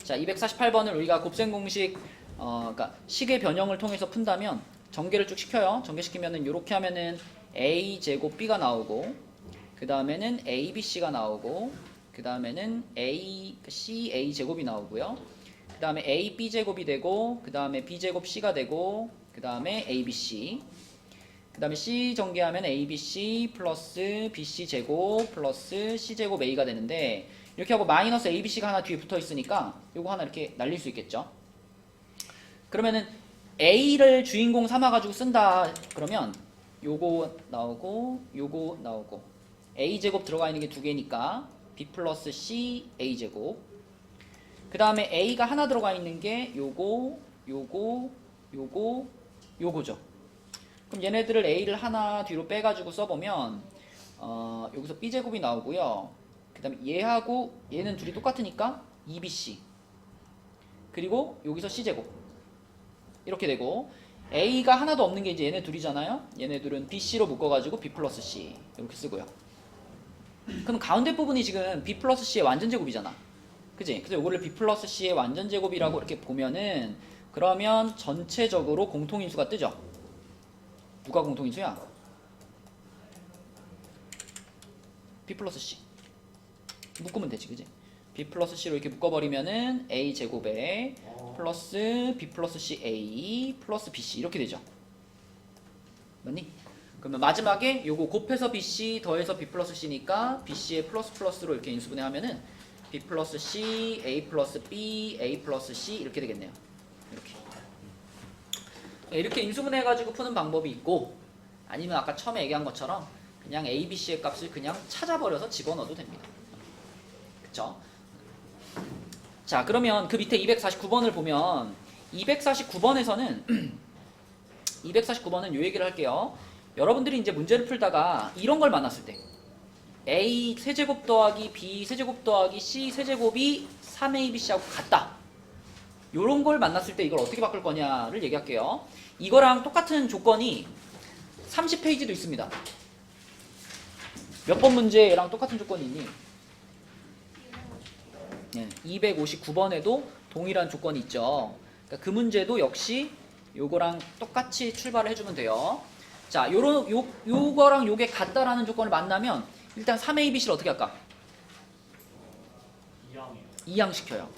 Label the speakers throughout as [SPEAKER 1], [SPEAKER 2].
[SPEAKER 1] 자, 248번을 우리가 곱셈 공식 그러니까 식의 변형을 통해서 푼다면 전개를 쭉 시켜요. 전개시키면은 이렇게 하면은 a 제곱 b가 나오고 그 다음에는 a b c가 나오고 그 다음에는 a c a 제곱이 나오고요. 그 다음에 a b 제곱이 되고 그 다음에 b 제곱 c가 되고 그 다음에 a b c 그 다음에 c 전개하면 a b c 플러스 b c 제곱 플러스 c 제곱 a가 되는데 이렇게 하고 마이너스 a b c가 하나 뒤에 붙어 있으니까 요거 하나 이렇게 날릴 수 있겠죠. 그러면은 a를 주인공 삼아가지고 쓴다 그러면 요거 나오고 요거 나오고 a 제곱 들어가 있는 게 두 개니까 b 플러스 c a 제곱 그 다음에 a가 하나 들어가 있는 게 요거 요거 요거 요거죠. 그럼 얘네들을 a를 하나 뒤로 빼가지고 써보면 여기서 b 제곱이 나오고요. 그 다음에 얘하고 얘는 둘이 똑같으니까 2bc 그리고 여기서 c 제곱 이렇게 되고 a가 하나도 없는 게 이제 얘네 둘이잖아요. 얘네들은 bc로 묶어가지고 b 플러스 c 이렇게 쓰고요. 그럼 가운데 부분이 지금 b 플러스 c의 완전 제곱이잖아. 그치? 그래서 이거를 b 플러스 c의 완전 제곱이라고 이렇게 보면은 그러면 전체적으로 공통인수가 뜨죠. 누가 공통인수야? b 플러스 c 묶으면 되지, 그지? b 플러스 c로 이렇게 묶어버리면은 a 제곱에 플러스 b 플러스 c a 플러스 bc 이렇게 되죠. 맞니? 그러면 마지막에 요거 곱해서 bc 더해서 b 플러스 c니까 bc의 플러스 플러스로 이렇게 인수분해하면은 b 플러스 c a 플러스 b a 플러스 c 이렇게 되겠네요. 이렇게 인수분해해가지고 푸는 방법이 있고 아니면 아까 처음에 얘기한 것처럼 그냥 a, b, c의 값을 그냥 찾아버려서 집어넣어도 됩니다. 그쵸? 자, 그러면 그 밑에 249번을 보면 249번에서는 249번은 요 얘기를 할게요. 여러분들이 이제 문제를 풀다가 이런 걸 만났을 때 a 세제곱 더하기 b 세제곱 더하기 c 세제곱이 3abc하고 같다. 요런 걸 만났을 때 이걸 어떻게 바꿀 거냐를 얘기할게요. 이거랑 똑같은 조건이 30페이지도 있습니다. 몇 번 문제랑 똑같은 조건이 있니? 259번에도 동일한 조건이 있죠. 그러니까 그 문제도 역시 요거랑 똑같이 출발을 해주면 돼요. 자, 요거랑 요게 같다라는 조건을 만나면 일단 3ABC를 어떻게 할까? 이항시켜요.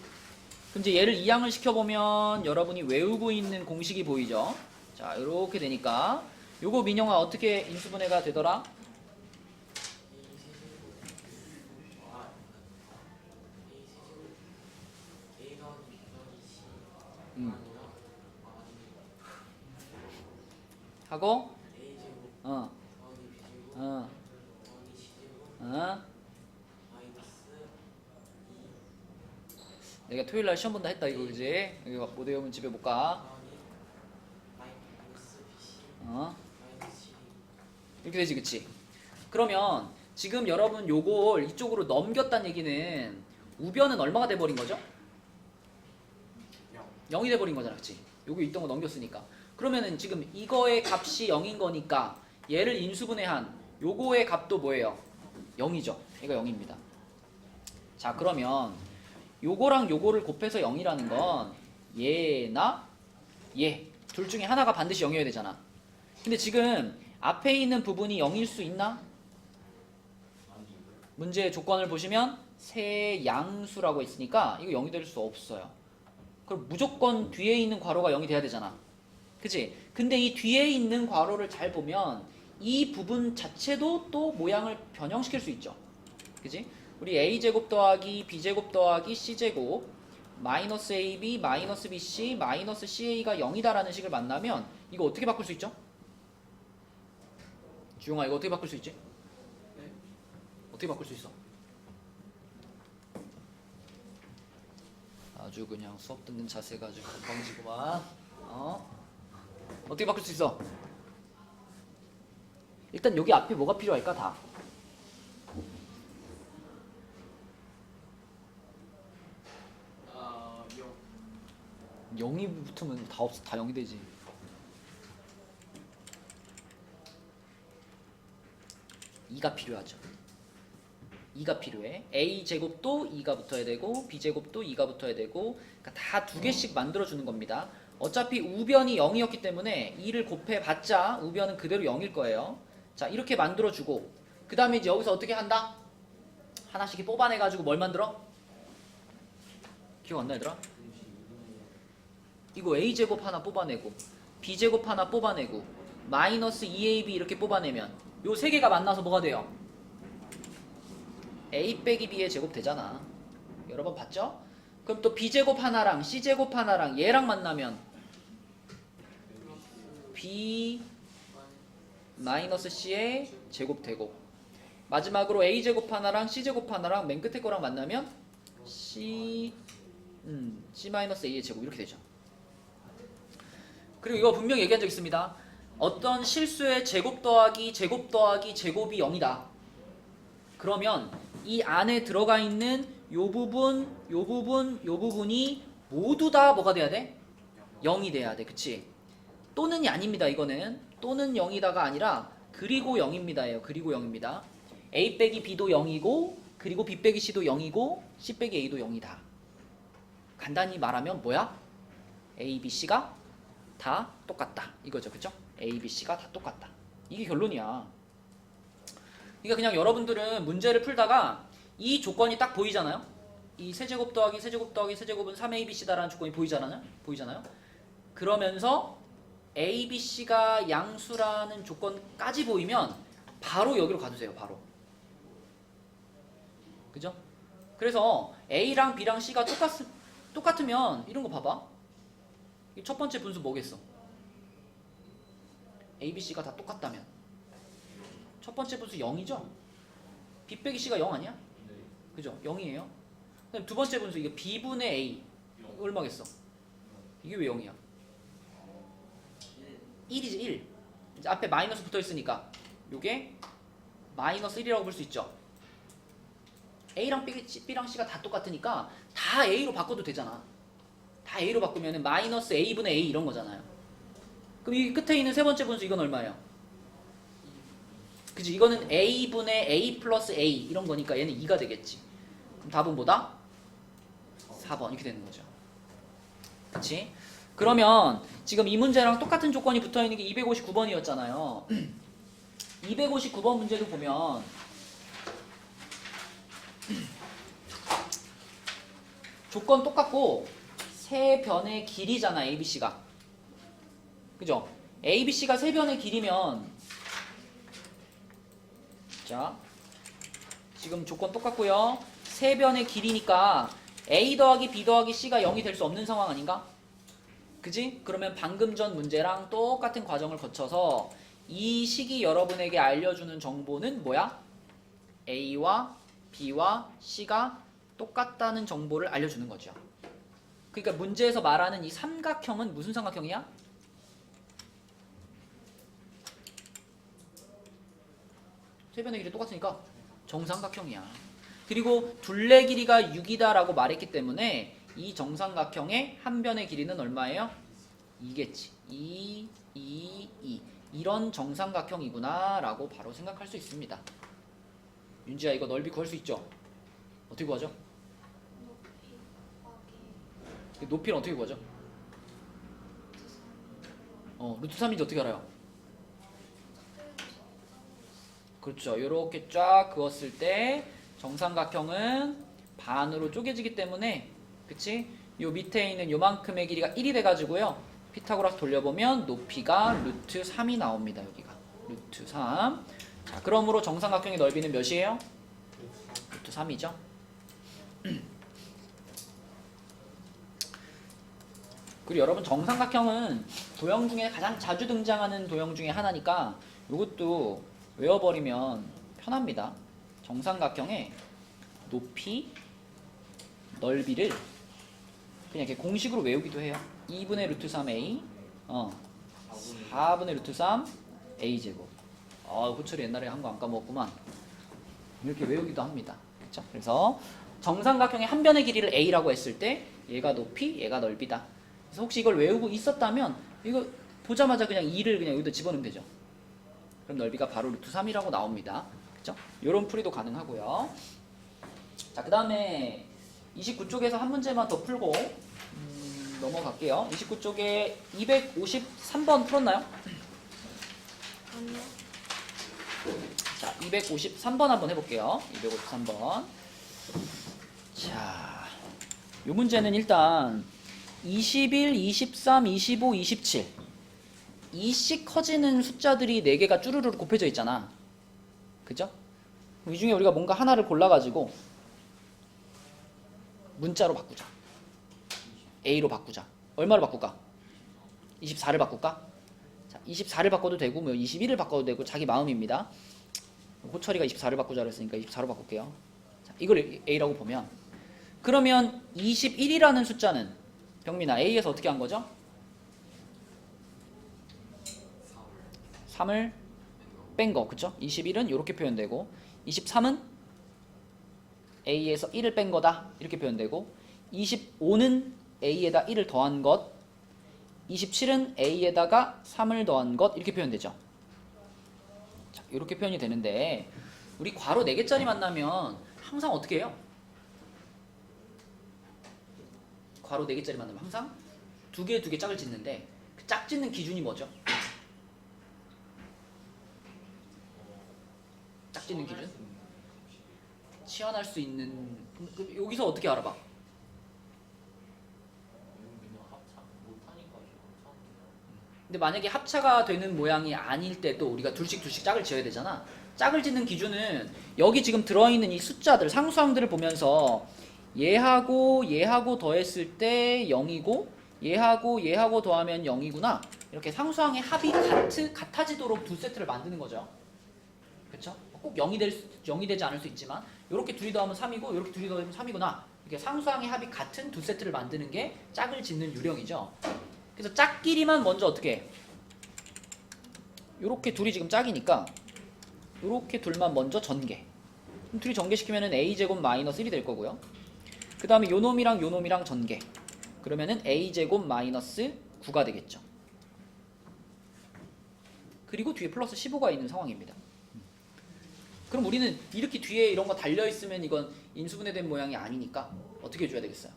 [SPEAKER 1] 그럼 이제 얘를 이항을 시켜보면 여러분이 외우고 있는 공식이 보이죠? 자, 이렇게 되니까 요거 민영아 어떻게 인수분해가 되더라? 하고 내가 토요일날 시험 본다 했다 이거 그지? 이거 못 외우면 집에 못 가. 이렇게 되지 그치? 그러면 지금 여러분 요걸 이쪽으로 넘겼다는 얘기는 우변은 얼마가 돼버린 거죠? 0이 돼버린 거잖아 그치? 요거 있던 거 넘겼으니까 그러면은 지금 이거의 값이 0인 거니까 얘를 인수분해한 요거의 값도 뭐예요? 0이죠. 얘가 0입니다. 자, 그러면 요거랑 요거를 곱해서 0이라는 건 얘나 얘 둘 중에 하나가 반드시 0이어야 되잖아. 근데 지금 앞에 있는 부분이 0일 수 있나? 문제의 조건을 보시면 세 양수라고 있으니까 이거 0이 될 수 없어요. 그럼 무조건 뒤에 있는 괄호가 0이 돼야 되잖아. 그치? 근데 이 뒤에 있는 괄호를 잘 보면 이 부분 자체도 또 모양을 변형시킬 수 있죠. 그치? 우리 a제곱 더하기 b제곱 더하기 c제곱 마이너스 ab 마이너스 bc 마이너스 ca가 0이다라는 식을 만나면 이거 어떻게 바꿀 수 있죠? 주용아 이거 어떻게 바꿀 수 있지? 어떻게 바꿀 수 있어? 아주 그냥 수업 듣는 자세가 아주 건방지구만. 어떻게 바꿀 수 있어? 일단 여기 앞에 뭐가 필요할까 다? 0이 붙으면 다 0이 되지. 2가 필요하죠. 2가 필요해. a제곱도 2가 붙어야 되고 b제곱도 2가 붙어야 되고, 그러니까 다 두 개씩 만들어주는 겁니다. 어차피 우변이 0이었기 때문에 2를 곱해봤자 우변은 그대로 0일 거예요. 자, 이렇게 만들어주고 그 다음에 이제 여기서 어떻게 한다? 하나씩 뽑아내가지고 뭘 만들어? 기억 안 나, 얘들아? 이거 a제곱 하나 뽑아내고 b제곱 하나 뽑아내고 마이너스 2ab 이렇게 뽑아내면 요 세 개가 만나서 뭐가 돼요? a 빼기 b의 제곱 되잖아. 여러 번 봤죠? 그럼 또 b제곱 하나랑 c제곱 하나랑 얘랑 만나면 b 마이너스 c의 제곱 되고, 마지막으로 a제곱 하나랑 c제곱 하나랑 맨 끝에 거랑 만나면 c 마이너스 a의 제곱 이렇게 되죠. 그리고 이거 분명히 얘기한 적 있습니다. 어떤 실수의 제곱 더하기 제곱 더하기 제곱이 0이다. 그러면 이 안에 들어가 있는 요 부분, 요 부분, 요 부분이 모두 다 뭐가 돼야 돼? 0이 돼야 돼. 그치? 또는이 아닙니다. 이거는 또는 0이다가 아니라 그리고 0입니다. 그리고 0입니다. a 빼기 b도 0이고 그리고 b 빼기 c도 0이고 c 빼기 a도 0이다. 간단히 말하면 뭐야? a, b, c가 다 똑같다. 이거죠. 그쵸? a, b, c가 다 똑같다. 이게 결론이야. 그러니까 그냥 여러분들은 문제를 풀다가 이 조건이 딱 보이잖아요. 이 세제곱 더하기 세제곱 더하기 세제곱은 3abc다라는 조건이 보이잖아요. 그러면서 abc가 양수라는 조건까지 보이면 바로 여기로 가두세요. 바로. 그죠? 그래서 a랑 b랑 c가 똑같으면 이런 거 봐봐. 이 첫 번째 분수 뭐겠어? abc가 다 똑같다면 첫 번째 분수 0이죠? b 빼기 c가 0 아니야? 그죠? 0이에요. 그다음 두 번째 분수 이게 b분의 a 이거 얼마겠어? 이게 왜 0이야? 1이지 1. 이제 앞에 마이너스 붙어 있으니까 요게 마이너스 1이라고 볼 수 있죠. a랑 b랑 c가 다 똑같으니까 다 a로 바꿔도 되잖아. 다 a로 바꾸면 마이너스 a분의 a 이런 거잖아요. 그럼 이 끝에 있는 세 번째 분수 이건 얼마예요? 그치? 이거는 a분의 a 플러스 a 이런 거니까 얘는 2가 되겠지. 그럼 답은 뭐다? 4번 이렇게 되는 거죠. 그치? 그러면 지금 이 문제랑 똑같은 조건이 붙어있는 게 259번이었잖아요. 259번 문제도 보면 조건 똑같고 세 변의 길이잖아. ABC가. 그죠? ABC가 세 변의 길이면 자 지금 조건 똑같고요. 세 변의 길이니까 A 더하기 B 더하기 C가 0이 될 수 없는 상황 아닌가? 그지? 그러면 방금 전 문제랑 똑같은 과정을 거쳐서 이 식이 여러분에게 알려주는 정보는 뭐야? A와 B와 C가 똑같다는 정보를 알려주는 거죠. 그러니까 문제에서 말하는 이 삼각형은 무슨 삼각형이야? 세 변의 길이 똑같으니까 정삼각형이야. 그리고 둘레 길이가 6이다 라고 말했기 때문에 이 정삼각형의 한 변의 길이는 얼마예요? 2겠지. 2, 2, 2. 이런 정삼각형이구나 라고 바로 생각할 수 있습니다. 윤지야 이거 넓이 구할 수 있죠? 어떻게 구하죠? 높이는 어떻게 구하죠? 루트 3인지 어떻게 알아요? 그렇죠. 이렇게 쫙 그었을 때 정삼각형은 반으로 쪼개지기 때문에 그치? 요 밑에 있는 요만큼의 길이가 1이 돼가지고요. 피타고라스 돌려보면 높이가 루트 3이 나옵니다. 여기가 루트 3. 자, 그러므로 정삼각형의 넓이는 몇이에요? 루트 3이죠. 그리고 여러분 정삼각형은 도형 중에 가장 자주 등장하는 도형 중에 하나니까 이것도 외워버리면 편합니다. 정삼각형의 높이, 넓이를 그냥 이렇게 공식으로 외우기도 해요. 2분의 루트 3a 4분의 루트 3 a제곱. 호철이 옛날에 한 거 안 까먹었구만. 이렇게 외우기도 합니다. 그렇죠? 그래서 정삼각형의 한 변의 길이를 a라고 했을 때 얘가 높이, 얘가 넓이다. 그래서 혹시 이걸 외우고 있었다면 이거 보자마자 그냥 2를 그냥 여기다 집어넣으면 되죠. 그럼 넓이가 바로 루트 3이라고 나옵니다. 그렇죠? 이런 풀이도 가능하고요. 자, 그 다음에 29쪽에서 한 문제만 더 풀고 넘어갈게요. 29쪽에 253번 풀었나요?
[SPEAKER 2] 아니요.
[SPEAKER 1] 자, 253번 한번 해볼게요. 253번. 자, 요 문제는 일단 21, 23, 25, 27 이씩 커지는 숫자들이 4개가 쭈루루루 곱해져 있잖아. 그죠? 이 중에 우리가 뭔가 하나를 골라가지고 문자로 바꾸자. A로 바꾸자. 얼마로 바꿀까? 24를 바꿀까? 자, 24를 바꿔도 되고 뭐 21을 바꿔도 되고 자기 마음입니다. 호철이가 24를 바꾸자 그랬으니까 24로 바꿀게요. 자, 이걸 A라고 보면 그러면 21이라는 숫자는 병민아 A에서 어떻게 한 거죠? 3을 뺀 거, 그쵸? 21은 이렇게 표현되고 23은 A에서 1을 뺀 거다 이렇게 표현되고 25는 A에다 1을 더한 것 27은 A에다가 3을 더한 것 이렇게 표현되죠. 자, 이렇게 표현이 되는데 우리 괄호 4개짜리 만나면 항상 어떻게 해요? 괄호 4개짜리 만나면 항상 2개 짝을 짓는데 그 짝 짓는 기준이 뭐죠? 짝 짓는 기준? 치환할 수 있는 여기서 어떻게 알아봐? 근데 만약에 합차가 되는 모양이 아닐 때도 우리가 둘씩 짝을 지어야 되잖아. 짝을 짓는 기준은 여기 지금 들어있는 이 숫자들 상수항들을 보면서 얘하고 더했을 때 0이고 얘하고 더하면 0이구나 이렇게 상수항의 합이 같아지도록 두 세트를 만드는 거죠. 그쵸? 꼭 0이 되지 않을 수 있지만 이렇게 둘이 더하면 3이고 이렇게 둘이 더하면 3이구나 이렇게 상수항의 합이 같은 두 세트를 만드는 게 짝을 짓는 유령이죠. 그래서 짝끼리만 먼저 어떻게 해? 요렇게 둘이 지금 짝이니까 요렇게 둘만 먼저 전개. 그럼 둘이 전개시키면은 a제곱 마이너스 1이 될 거고요. 그 다음에 요놈이랑 전개. 그러면은 a제곱 마이너스 9가 되겠죠. 그리고 뒤에 플러스 15가 있는 상황입니다. 그럼 우리는 이렇게 뒤에 이런 거 달려있으면 이건 인수분해된 모양이 아니니까 어떻게 해줘야 되겠어요?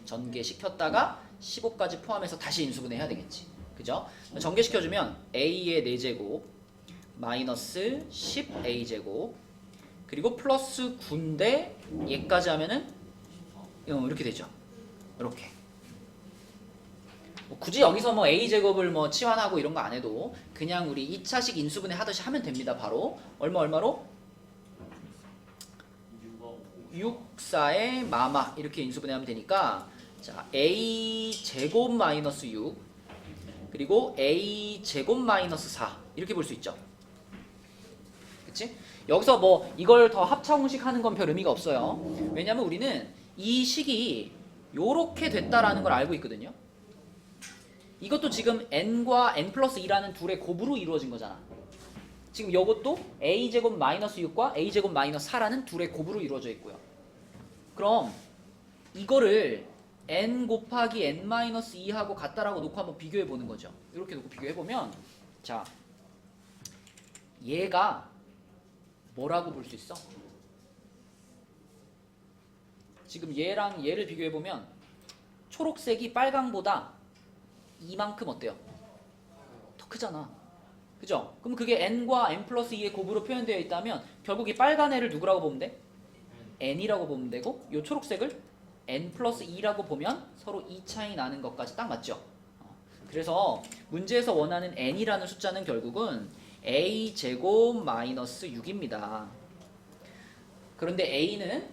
[SPEAKER 1] 전개시켰다가 15까지 포함해서 다시 인수분해 해야 되겠지. 그죠? 전개시켜주면 a의 4제곱 마이너스 10a제곱 그리고 플러스 9인데 얘까지 하면은 이렇게 되죠. 이렇게. 굳이 여기서 뭐 a제곱을 뭐 치환하고 이런 거 안 해도 그냥 우리 2차식 인수분해 하듯이 하면 됩니다. 바로 얼마로? 6, 4의 마마 이렇게 인수분해하면 되니까 자 a제곱 마이너스 6 그리고 a제곱 마이너스 4 이렇게 볼 수 있죠. 그치? 여기서 뭐 이걸 더 합차 공식 하는 건 별 의미가 없어요. 왜냐면 우리는 이 식이 요렇게 됐다라는 걸 알고 있거든요. 이것도 지금 n과 n 플러스 2라는 둘의 곱으로 이루어진 거잖아. 지금 이것도 a제곱 마이너스 6과 a제곱 마이너스 4라는 둘의 곱으로 이루어져 있고요. 그럼 이거를 n 곱하기 n 마이너스 2하고 같다라고 놓고 한번 비교해 보는 거죠. 이렇게 놓고 비교해 보면 자 얘가 뭐라고 볼 수 있어? 지금 얘랑 얘를 비교해 보면 초록색이 빨강보다 이만큼 어때요? 더 크잖아. 그죠? 그럼 그게 n과 n 플러스 2의 곱으로 표현되어 있다면 결국 이 빨간 애를 누구라고 보면 돼? n이라고 보면 되고 이 초록색을 n 플러스 2라고 보면 서로 2 차이 나는 것까지 딱 맞죠? 그래서 문제에서 원하는 n이라는 숫자는 결국은 a제곱 마이너스 6입니다. 그런데 a는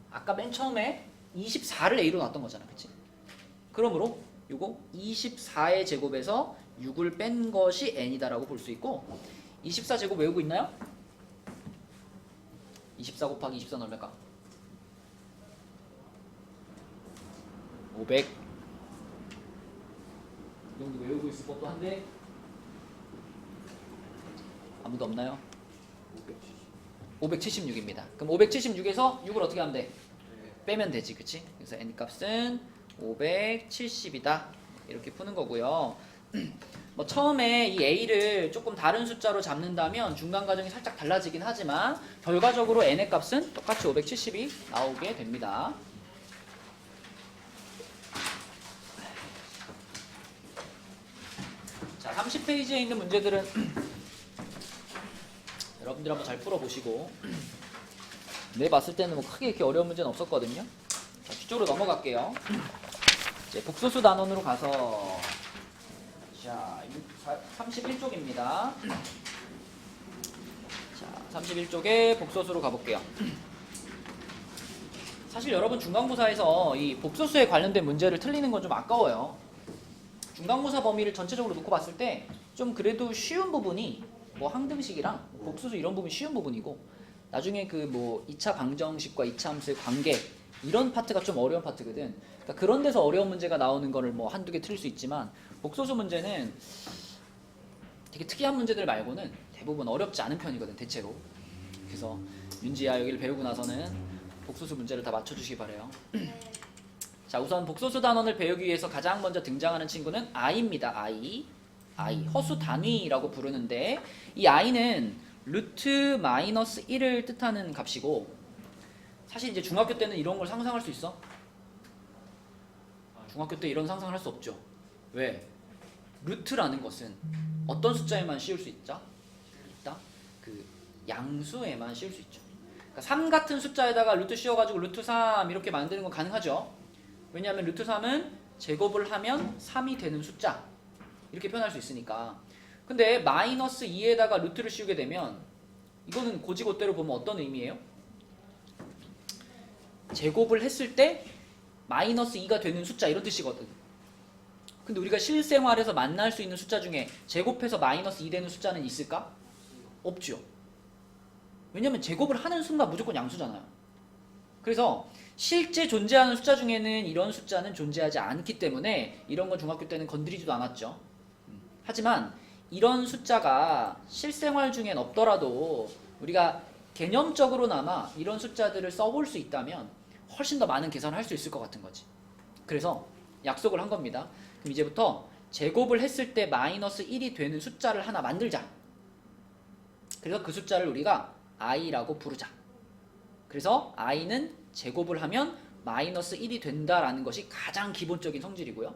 [SPEAKER 1] 아까 맨 처음에 24를 a로 놨던 거잖아. 그치? 그러므로 요거 24의 제곱에서 6을 뺀 것이 n이다라고 볼 수 있고 24제곱 외우고 있나요? 24 곱하기 24는 얼마일까? 500 이 정도 외우고 있을 법도 한데 아무도 없나요? 576입니다. 그럼 576에서 6을 어떻게 하면 돼? 빼면 되지, 그치? 그래서 n 값은 570이다 이렇게 푸는 거고요. 뭐 처음에 이 a를 조금 다른 숫자로 잡는다면 중간 과정이 살짝 달라지긴 하지만 결과적으로 n의 값은 똑같이 570이 나오게 됩니다. 자, 30페이지에 있는 문제들은 여러분들 한번 잘 풀어보시고 내 봤을 때는 뭐 크게 이렇게 어려운 문제는 없었거든요. 자, 뒤쪽으로 넘어갈게요. 이제 복소수 단원으로 가서 자, 31쪽입니다. 자, 31쪽에 복소수로 가볼게요. 사실 여러분 중간고사에서 이 복소수에 관련된 문제를 틀리는 건 좀 아까워요. 중간고사 범위를 전체적으로 놓고 봤을 때 좀 그래도 쉬운 부분이 뭐 항등식이랑 복소수 이런 부분이 쉬운 부분이고 나중에 그 뭐 2차 방정식과 2차 함수의 관계 이런 파트가 좀 어려운 파트거든. 그러니까 그런 데서 어려운 문제가 나오는 거를 뭐 한두 개 틀릴 수 있지만 복소수 문제는 되게 특이한 문제들 말고는 대부분 어렵지 않은 편이거든 대체로. 그래서 윤지야 여기를 배우고 나서는 복소수 문제를 다 맞춰주시기 바래요. 자, 우선 복소수 단원을 배우기 위해서 가장 먼저 등장하는 친구는 i입니다. i 허수 단위라고 부르는데 이 i는 루트 마이너스 1을 뜻하는 값이고 사실 이제 중학교 때는 이런 걸 상상할 수 있어? 중학교 때 이런 상상을 할 수 없죠. 왜? 루트라는 것은 어떤 숫자에만 씌울 수 있다? 그 양수에만 씌울 수 있죠. 그러니까 3 같은 숫자에다가 루트 씌워가지고 루트 3 이렇게 만드는 건 가능하죠. 왜냐하면 루트 3은 제곱을 하면 3이 되는 숫자 이렇게 표현할 수 있으니까. 근데 마이너스 2에다가 루트를 씌우게 되면 이거는 고지고대로 보면 어떤 의미예요? 제곱을 했을 때 마이너스 2가 되는 숫자 이런 뜻이거든. 근데 우리가 실생활에서 만날 수 있는 숫자 중에 제곱해서 마이너스 2 되는 숫자는 있을까? 없죠. 왜냐면 제곱을 하는 순간 무조건 양수잖아요. 그래서 실제 존재하는 숫자 중에는 이런 숫자는 존재하지 않기 때문에 이런 건 중학교 때는 건드리지도 않았죠. 하지만 이런 숫자가 실생활 중엔 없더라도 우리가 개념적으로나마 이런 숫자들을 써볼 수 있다면 훨씬 더 많은 계산을 할 수 있을 것 같은 거지. 그래서 약속을 한 겁니다. 그럼 이제부터 제곱을 했을 때 마이너스 1이 되는 숫자를 하나 만들자. 그래서 그 숫자를 우리가 i라고 부르자. 그래서 i는 제곱을 하면 마이너스 1이 된다라는 것이 가장 기본적인 성질이고요.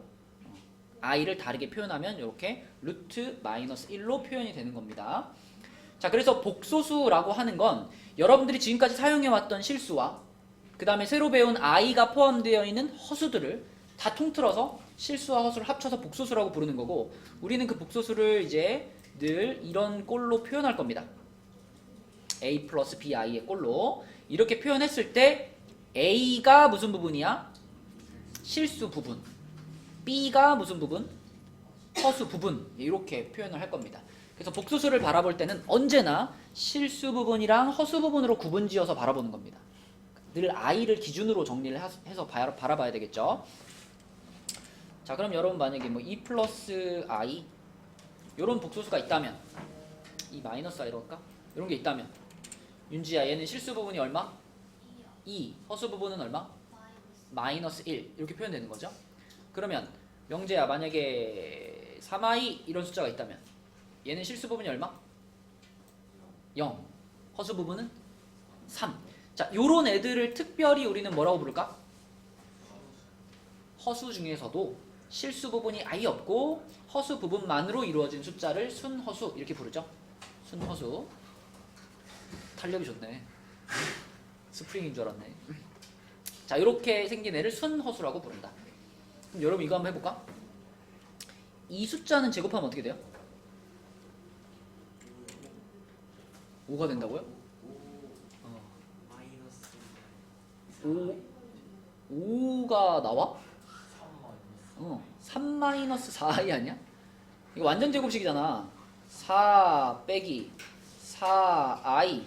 [SPEAKER 1] i를 다르게 표현하면 이렇게 루트 마이너스 1로 표현이 되는 겁니다. 자, 그래서 복소수라고 하는 건 여러분들이 지금까지 사용해왔던 실수와 그 다음에 새로 배운 i가 포함되어 있는 허수들을 다 통틀어서 실수와 허수를 합쳐서 복소수라고 부르는 거고 우리는 그 복소수를 이제 늘 이런 꼴로 표현할 겁니다. a 플러스 bi의 꼴로 이렇게 표현했을 때 a가 무슨 부분이야? 실수 부분. b가 무슨 부분? 허수 부분. 이렇게 표현을 할 겁니다. 그래서 복소수를 바라볼 때는 언제나 실수 부분이랑 허수 부분으로 구분지어서 바라보는 겁니다. 늘 i를 기준으로 정리를 해서 바라봐야 되겠죠. 자, 그럼 여러분 만약에 뭐 2 플러스 i 이런 복소수가 있다면 이 마이너스 i 이럴까? 이런 게 있다면 윤지야 얘는 실수 부분이 얼마? 2. 허수 부분은 얼마? 마이너스 1 이렇게 표현되는 거죠. 그러면 명재야 만약에 3i 이런 숫자가 있다면 얘는 실수 부분이 얼마? 0. 허수 부분은 3. 자, 요런 애들을 특별히 우리는 뭐라고 부를까? 허수 중에서도 실수 부분이 아예 없고 허수 부분만으로 이루어진 숫자를 순허수 이렇게 부르죠. 순허수. 탄력이 좋네. 스프링인 줄 알았네. 자, 이렇게 생긴 애를 순허수라고 부른다. 그럼 여러분 이거 한번 해볼까? 이 숫자는 제곱하면 어떻게 돼요? 5가 된다고요? 5가 나와? 3 마이너스 4i 아니야? 이거 완전 제곱식이잖아. 4 빼기 4i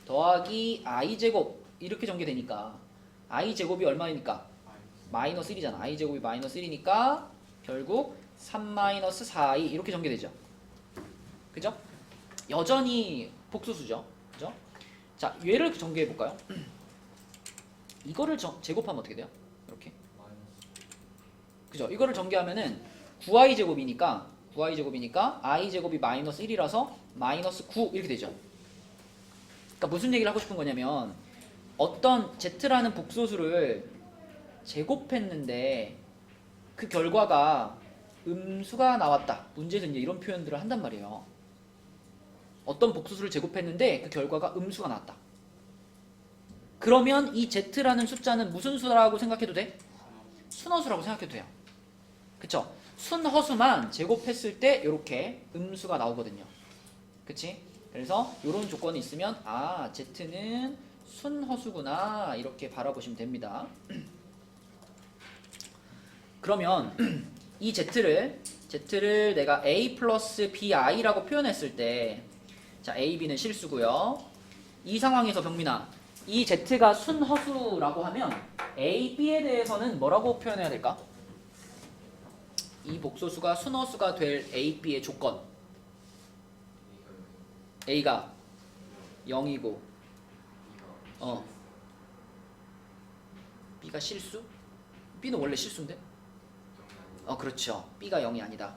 [SPEAKER 1] 더하기 i 제곱 이렇게 전개되니까 i 제곱이 얼마이니까? 마이너스 1이잖아. i 제곱이 마이너스 1이니까 결국 3 마이너스 4i 이렇게 전개되죠. 그죠? 여전히 복수수죠. 그죠? 자, 얘를 전개해 볼까요? 이거를 제곱하면 어떻게 돼요? 이렇게. 그죠? 이거를 전개하면은 9i 제곱이니까 9i제곱이니까 i제곱이 마이너스 1이라서 마이너스 9 이렇게 되죠. 그러니까 무슨 얘기를 하고 싶은 거냐면 어떤 z라는 복소수를 제곱했는데 그 결과가 음수가 나왔다. 문제에서 이제 이런 표현들을 한단 말이에요. 어떤 복소수를 제곱했는데 그 결과가 음수가 나왔다. 그러면 이 z라는 숫자는 무슨 수라고 생각해도 돼? 순허수라고 생각해도 돼요. 그쵸? 순허수만 제곱했을 때 이렇게 음수가 나오거든요. 그치? 그래서 이런 조건이 있으면 아 z는 순허수구나 이렇게 바라보시면 됩니다. 그러면 이 z를 내가 a 플러스 bi라고 표현했을 때 자 a, b는 실수고요. 이 상황에서 병민아 이 z가 순허수라고 하면 a, b에 대해서는 뭐라고 표현해야 될까? 이 복소수가 순허수가 될 a, b의 조건 a가 0이고 b가 실수? b는 원래 실수인데? 그렇죠. b가 0이 아니다.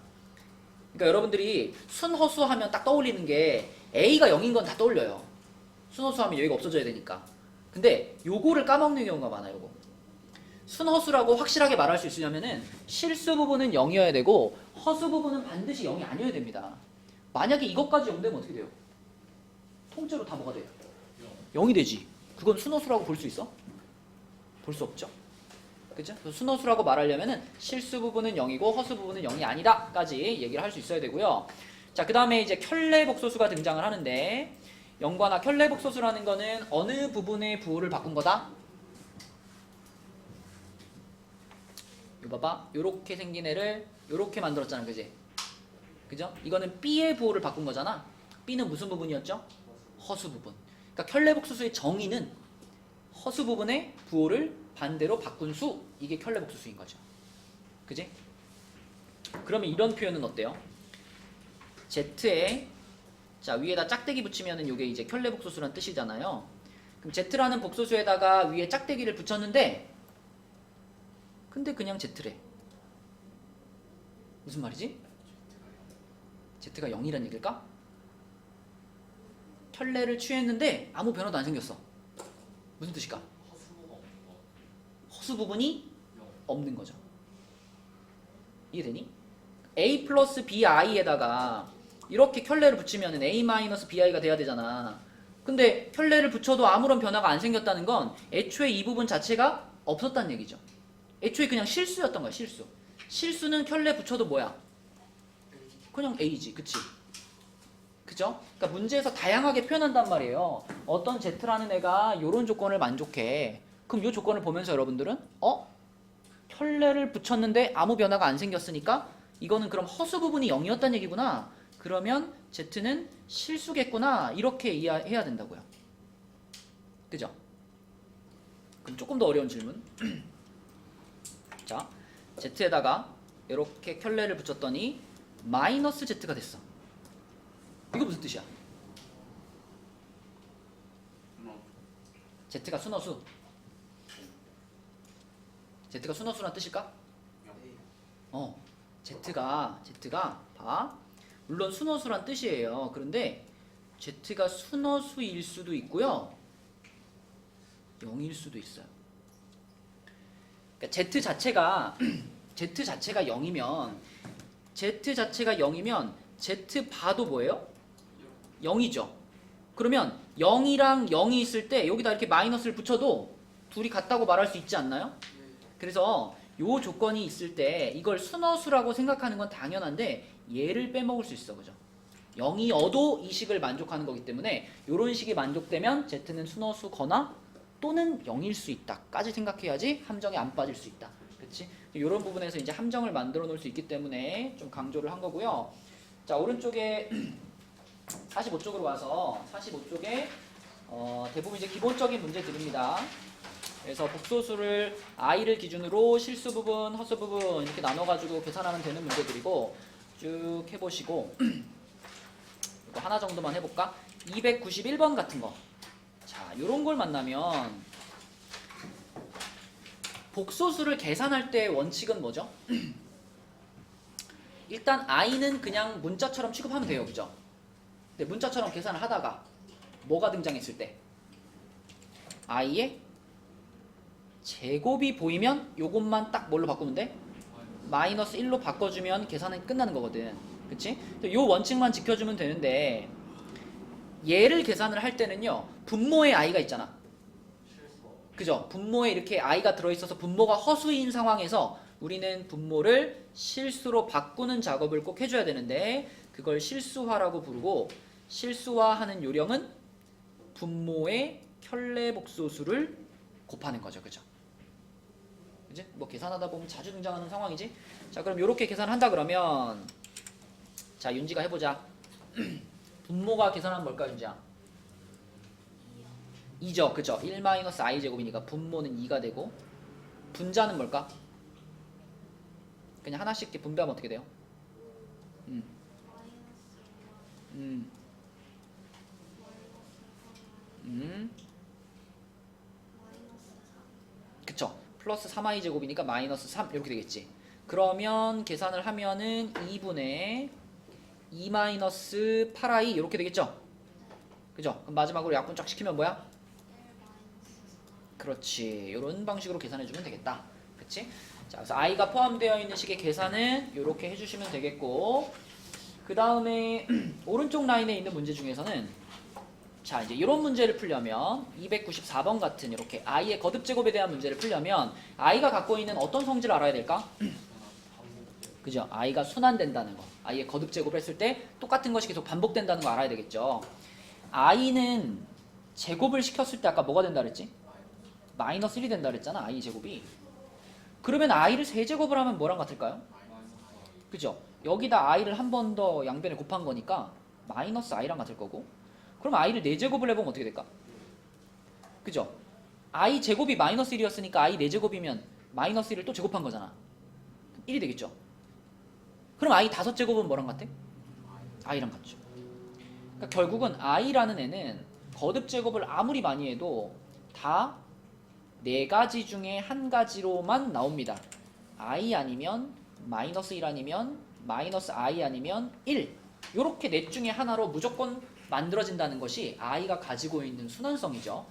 [SPEAKER 1] 그러니까 여러분들이 순허수 하면 딱 떠올리는 게 a가 0인 건 다 떠올려요. 순허수 하면 여기가 없어져야 되니까. 근데 요거를 까먹는 경우가 많아요. 요거. 순허수라고 확실하게 말할 수 있으려면은 실수 부분은 0이어야 되고 허수 부분은 반드시 0이 아니어야 됩니다. 만약에 이것까지 0 되면 어떻게 돼요? 통째로 다 뭐가 돼요? 0이 되지. 그건 순허수라고 볼 수 있어? 볼 수 없죠. 그죠? 순허수라고 말하려면은 실수 부분은 0이고 허수 부분은 0이 아니다까지 얘기를 할 수 있어야 되고요. 자, 그 다음에 이제 켤레 복소수가 등장을 하는데 영관아 켤레 복소수라는 거는 어느 부분의 부호를 바꾼 거다? 이거 봐봐. 요렇게 생긴 애를 요렇게 만들었잖아. 그지? 그죠? 이거는 B의 부호를 바꾼 거잖아. B는 무슨 부분이었죠? 허수 부분. 그러니까 켤레 복소수의 정의는 허수 부분의 부호를 반대로 바꾼 수. 이게 켤레 복소수인 거죠. 그지? 그러면 이런 표현은 어때요? Z에 자 위에다 짝대기 붙이면은 요게 이제 켤레 복소수란 뜻이잖아요. 그럼 Z라는 복소수에다가 위에 짝대기를 붙였는데 근데 그냥 Z래. 무슨 말이지? Z가 0이란 얘기일까? 켤레를 취했는데 아무 변화도 안 생겼어. 무슨 뜻일까? 허수 부분이 없는 거죠. 이해되니? a 플러스 bi에다가 이렇게 켤레를 붙이면 a 마이너스 bi가 돼야 되잖아. 근데 켤레를 붙여도 아무런 변화가 안 생겼다는 건 애초에 이 부분 자체가 없었다는 얘기죠. 애초에 그냥 실수였던 거야. 실수. 실수는 켤레 붙여도 뭐야? 그냥 a지. 그치? 그죠? 그러니까 문제에서 다양하게 표현한단 말이에요. 어떤 z라는 애가 이런 조건을 만족해. 그럼 이 조건을 보면서 여러분들은 켤레를 붙였는데 아무 변화가 안 생겼으니까 이거는 그럼 허수 부분이 0이었다는 얘기구나. 그러면 z는 실수겠구나. 이렇게 이해해야 된다고요. 그죠? 그럼 조금 더 어려운 질문. 자, z에다가 이렇게 켤레를 붙였더니 마이너스 z가 됐어. 이거 무슨 뜻이야? z가 순허수. z가 순허수란 뜻일까? z가 봐. 물론 순허수란 뜻이에요. 그런데 z가 순허수일 수도 있고요. 0일 수도 있어요. 그러니까 z 자체가 0이면 z 바도 뭐예요? 0이죠. 그러면 0이랑 0이 있을 때 여기다 이렇게 마이너스를 붙여도 둘이 같다고 말할 수 있지 않나요? 그래서 요 조건이 있을 때 이걸 순허수라고 생각하는 건 당연한데 얘를 빼먹을 수 있어. 그죠? 0이어도 이 식을 만족하는 거기 때문에 요런 식이 만족되면 z는 순허수거나 또는 0일 수 있다까지 생각해야지 함정에 안 빠질 수 있다. 그렇지? 요런 부분에서 이제 함정을 만들어 놓을 수 있기 때문에 좀 강조를 한 거고요. 자, 오른쪽에 45쪽으로 와서 45쪽에 대부분 이제 기본적인 문제들입니다. 그래서 복소수를 i를 기준으로 실수 부분, 허수 부분 이렇게 나눠가지고 계산하면 되는 문제들이고 쭉 해보시고 이거 하나 정도만 해볼까? 291번 같은 거. 자, 요런 걸 만나면 복소수를 계산할 때 원칙은 뭐죠? 일단 i는 그냥 문자처럼 취급하면 돼요. 그죠? 근데 문자처럼 계산을 하다가 뭐가 등장했을 때 i의 제곱이 보이면 요것만 딱 뭘로 바꾸면 돼? 마이너스 1로 바꿔주면 계산은 끝나는 거거든. 그치? 요 원칙만 지켜주면 되는데 얘를 계산을 할 때는요 분모에 i가 있잖아. 그죠? 분모에 이렇게 i가 들어있어서 분모가 허수인 상황에서 우리는 분모를 실수로 바꾸는 작업을 꼭 해줘야 되는데 그걸 실수화라고 부르고 실수화하는 요령은 분모의 켤레복소수를 곱하는 거죠. 그죠? 그지? 뭐 계산하다 보면 자주 등장하는 상황이지? 자, 그럼 이렇게 계산한다 그러면 자, 윤지가 해보자. 분모가 계산하면 뭘까, 윤지야? 2죠. 그죠? 1-i 제곱이니까 분모는 2가 되고 분자는 뭘까? 그냥 하나씩 이렇게 분배하면 어떻게 돼요? 그쵸? 플러스 3i 제곱이니까 마이너스 3 이렇게 되겠지. 그러면 계산을 하면은 2분의 2 마이너스 8i 이렇게 되겠죠? 그죠? 그럼 마지막으로 약분 쫙 시키면 뭐야? 그렇지. 이런 방식으로 계산해주면 되겠다. 그치? 자, 그래서 i가 포함되어 있는 식의 계산은 이렇게 해주시면 되겠고, 그 다음에 오른쪽 라인에 있는 문제 중에서는 자, 이제 이런 문제를 풀려면 294번 같은 이렇게 i의 거듭 제곱에 대한 문제를 풀려면 i가 갖고 있는 어떤 성질을 알아야 될까? 그죠? i가 순환된다는 거. i의 거듭 제곱을 했을 때 똑같은 것이 계속 반복된다는 거 알아야 되겠죠. i는 제곱을 시켰을 때 아까 뭐가 된다 그랬지? 마이너스 1이 된다 그랬잖아. i 제곱이. 그러면 i를 세제곱을 하면 뭐랑 같을까요? 그죠? 여기다 i를 한 번 더 양변에 곱한 거니까 마이너스 i랑 같을 거고, 그럼 i를 4제곱을 해보면 어떻게 될까? 그죠? i 제곱이 마이너스 1이었으니까 i 4제곱이면 마이너스 1을 또 제곱한 거잖아. 1이 되겠죠? 그럼 i 5제곱은 뭐랑 같아? i랑 같죠. 그러니까 결국은 i라는 애는 거듭 제곱을 아무리 많이 해도 다 4가지 중에 1가지로만 나옵니다. i 아니면 마이너스 1 아니면 마이너스 i 아니면 1, 요렇게 넷 중에 하나로 무조건 만들어진다는 것이 i가 가지고 있는 순환성이죠.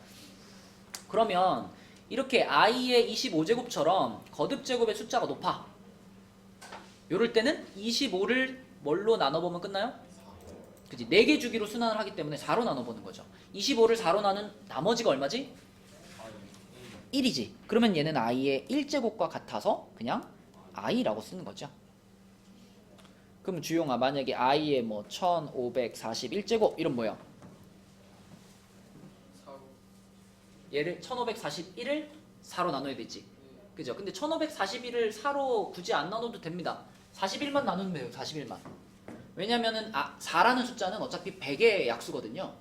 [SPEAKER 1] 그러면 이렇게 i의 25제곱처럼 거듭 제곱의 숫자가 높아. 요럴 때는 25를 뭘로 나눠보면 끝나요? 그치? 4개 주기로 순환을 하기 때문에 4로 나눠보는 거죠. 25를 4로 나눈 나머지가 얼마지? 1이지. 그러면 얘는 i의 1제곱과 같아서 그냥 i라고 쓰는 거죠. 그럼 주용아, 만약에 i의 뭐 1541제곱 이런 뭐야? 얘를 1541을 4로 나눠야 되지. 그죠? 근데 1541을 4로 굳이 안 나눠도 됩니다. 41만 나누면 돼요. 41만. 왜냐면은 4라는 숫자는 어차피 100의 약수거든요.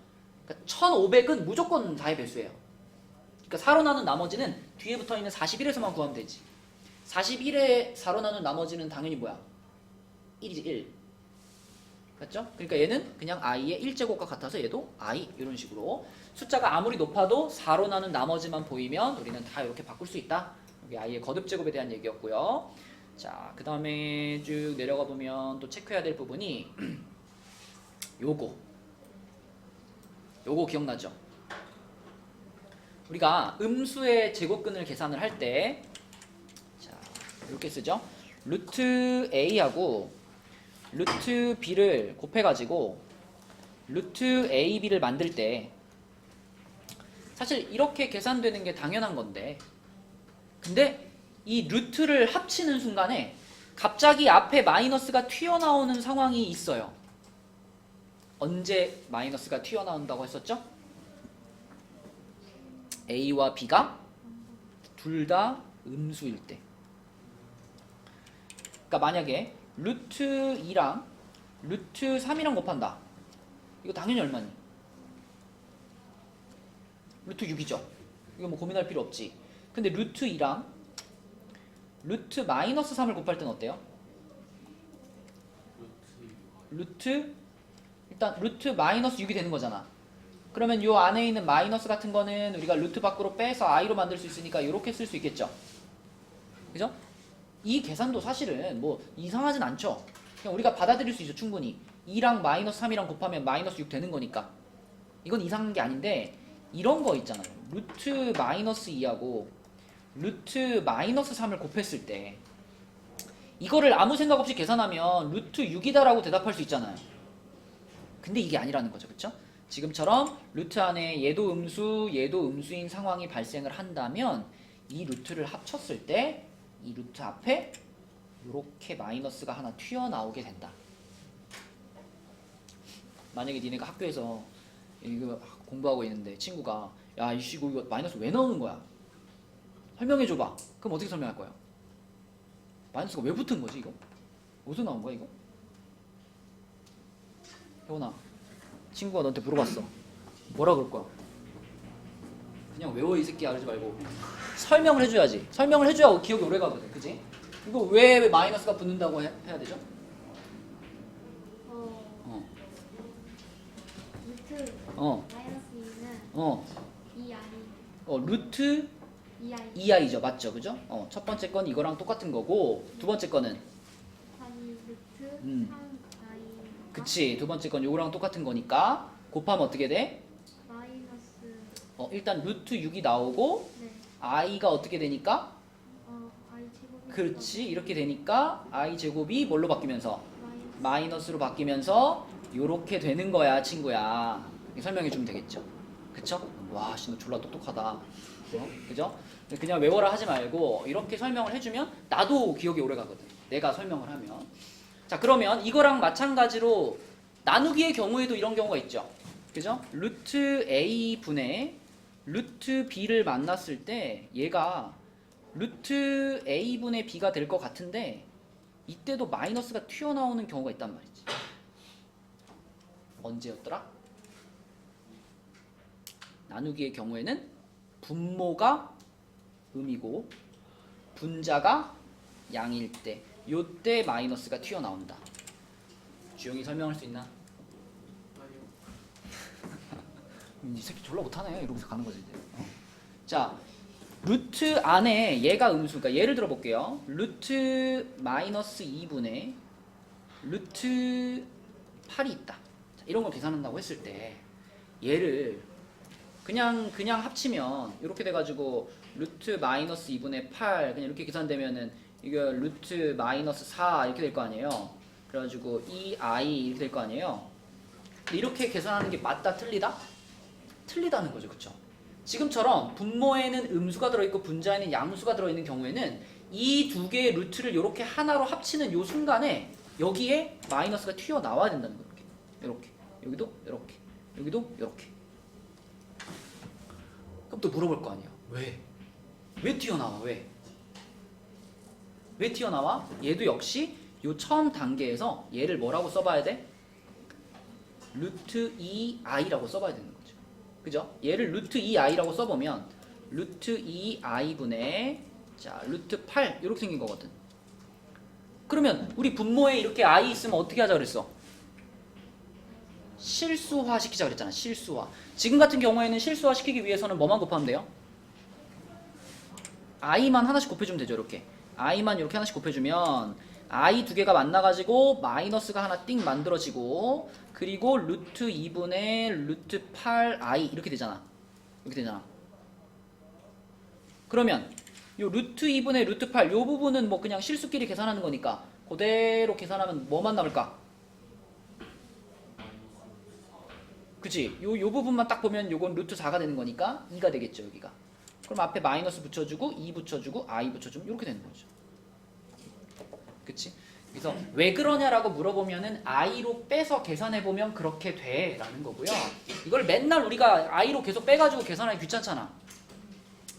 [SPEAKER 1] 그러니까 1500은 무조건 4의 배수예요. 그러니까 4로 나눈 나머지는 뒤에 붙어있는 41에서만 구하면 되지. 41에 4로 나눈 나머지는 당연히 뭐야? 1이지. 1. 맞죠? 그러니까 얘는 그냥 i의 1제곱과 같아서 얘도 i 이런 식으로 숫자가 아무리 높아도 4로 나눈 나머지만 보이면 우리는 다 이렇게 바꿀 수 있다. 여기 i의 거듭 제곱에 대한 얘기였고요. 자, 그 다음에 쭉 내려가 보면 또 체크해야 될 부분이 요거 기억나죠? 우리가 음수의 제곱근을 계산을 할 때 자, 이렇게 쓰죠. 루트 a하고 루트 b를 곱해가지고 루트 ab를 만들 때 사실 이렇게 계산되는 게 당연한 건데, 근데 이 루트를 합치는 순간에 갑자기 앞에 마이너스가 튀어나오는 상황이 있어요. 언제 마이너스가 튀어나온다고 했었죠? a와 b가 둘 다 음수일 때. 그러니까 만약에 루트 2랑 루트 3이랑 곱한다. 이거 당연히 얼마니? 루트 6이죠. 이거 뭐 고민할 필요 없지. 근데 루트 2랑 루트 마이너스 3을 곱할 때는 어때요? 일단 루트 마이너스 6이 되는 거잖아. 그러면 요 안에 있는 마이너스 같은 거는 우리가 루트 밖으로 빼서 i로 만들 수 있으니까 이렇게 쓸 수 있겠죠. 그죠? 이 계산도 사실은 뭐 이상하진 않죠. 그냥 우리가 받아들일 수 있죠, 충분히. 2랑 마이너스 3이랑 곱하면 마이너스 6 되는 거니까. 이건 이상한 게 아닌데 이런 거 있잖아요. 루트 마이너스 2하고 루트 마이너스 3을 곱했을 때 이거를 아무 생각 없이 계산하면 루트 6이다라고 대답할 수 있잖아요. 근데 이게 아니라는 거죠. 그쵸? 지금처럼 루트 안에 얘도 음수인 상황이 발생을 한다면 이 루트를 합쳤을 때 이 루트 앞에 이렇게 마이너스가 하나 튀어나오게 된다. 만약에 니네가 학교에서 이거 공부하고 있는데 친구가 야 이씨 이거 마이너스 왜 넣는 거야? 설명해줘봐. 그럼 어떻게 설명할 거야? 마이너스가 왜 붙은 거지 이거? 어디서 나온 거야 이거? 혜원아, 친구가 너한테 물어봤어. 뭐라 그럴 거야? 그냥 외워 이 새끼야 그러지 말고 설명을 해줘야지. 설명을 해줘야 기억이 오래 가거든. 그지? 이거 왜 마이너스가 붙는다고 해야 되죠?
[SPEAKER 2] 루트 마이너스 2는
[SPEAKER 1] 루트
[SPEAKER 2] 2i
[SPEAKER 1] 2i죠. 맞죠? 그죠? 첫 번째 건 이거랑 똑같은 거고 두 번째 거는
[SPEAKER 2] 3이 루트
[SPEAKER 1] 음.
[SPEAKER 2] 3i
[SPEAKER 1] 그치. 두 번째 건 요거랑 똑같은 거니까 곱하면 어떻게 돼?
[SPEAKER 2] 마이너스
[SPEAKER 1] 일단 루트 6이 나오고
[SPEAKER 2] 네.
[SPEAKER 1] i가 어떻게 되니까?
[SPEAKER 2] i 제곱이
[SPEAKER 1] 그렇지. 이렇게 되니까 i 제곱이 뭘로 바뀌면서?
[SPEAKER 2] 마이너스
[SPEAKER 1] 마이너스로 바뀌면서 요렇게 되는 거야 친구야. 설명해 주면 되겠죠. 그쵸? 와 씨 너 졸라 똑똑하다. 그죠? 그냥 외워라 하지 말고 이렇게 설명을 해주면 나도 기억이 오래 가거든. 내가 설명을 하면. 자 그러면 이거랑 마찬가지로 나누기의 경우에도 이런 경우가 있죠. 그죠? 루트 a 분의 루트 b를 만났을 때 얘가 루트 a 분의 b가 될 것 같은데 이때도 마이너스가 튀어나오는 경우가 있단 말이지. 언제였더라? 나누기의 경우에는 분모가 음이고 분자가 양일 때 요때 마이너스가 튀어나온다. 주영이 설명할 수 있나? 이 새끼 졸라 못하네 이러면서 가는 거지 이제. 자 루트 안에 얘가 음수, 그러니까 예를 들어 볼게요. 루트 마이너스 2분의 루트 8이 있다. 자, 이런 걸 계산한다고 했을 때 얘를 그냥 합치면 이렇게 돼가지고 루트 마이너스 2분의 8 그냥 이렇게 계산되면은 이거 루트 마이너스 4 이렇게 될 거 아니에요. 그래가지고 2i 이렇게 될 거 아니에요. 근데 이렇게 계산하는 게 맞다 틀리다? 틀리다는 거죠. 그쵸? 지금처럼 분모에는 음수가 들어있고 분자에는 양수가 들어있는 경우에는 이 두 개의 루트를 이렇게 하나로 합치는 요 순간에 여기에 마이너스가 튀어나와야 된다는 거예요. 이렇게 여기도 이렇게 여기도 이렇게. 그럼 또 물어볼 거 아니에요. 왜? 왜 튀어나와? 왜 튀어나와? 얘도 역시 요 처음 단계에서 얘를 뭐라고 써봐야 돼? 루트 2i라고 써봐야 되는 거죠. 그죠? 얘를 루트 2i라고 써보면 루트 2i분의 자 루트 8 이렇게 생긴 거거든. 그러면 우리 분모에 이렇게 i 있으면 어떻게 하자 그랬어? 실수화 시키자 그랬잖아. 실수화. 지금 같은 경우에는 실수화 시키기 위해서는 뭐만 곱하면 돼요? i만 하나씩 곱해주면 되죠. 이렇게 i만 이렇게 하나씩 곱해주면 i 두 개가 만나가지고 마이너스가 하나 띵 만들어지고 그리고 루트 2분의 루트 8i 이렇게 되잖아. 이렇게 되잖아. 그러면 요 루트 2분의 루트 8 요 부분은 뭐 그냥 실수끼리 계산하는 거니까 그대로 계산하면 뭐만 남을까? 그치? 요 부분만 딱 보면 요건 루트 4가 되는 거니까 2가 되겠죠 여기가. 그럼 앞에 마이너스 붙여주고 2 붙여주고 i 붙여주면 이렇게 되는 거죠. 그치? 그래서 왜 그러냐라고 물어보면은 i로 빼서 계산해보면 그렇게 돼 라는 거고요. 이걸 맨날 우리가 i로 계속 빼가지고 계산하기 귀찮잖아.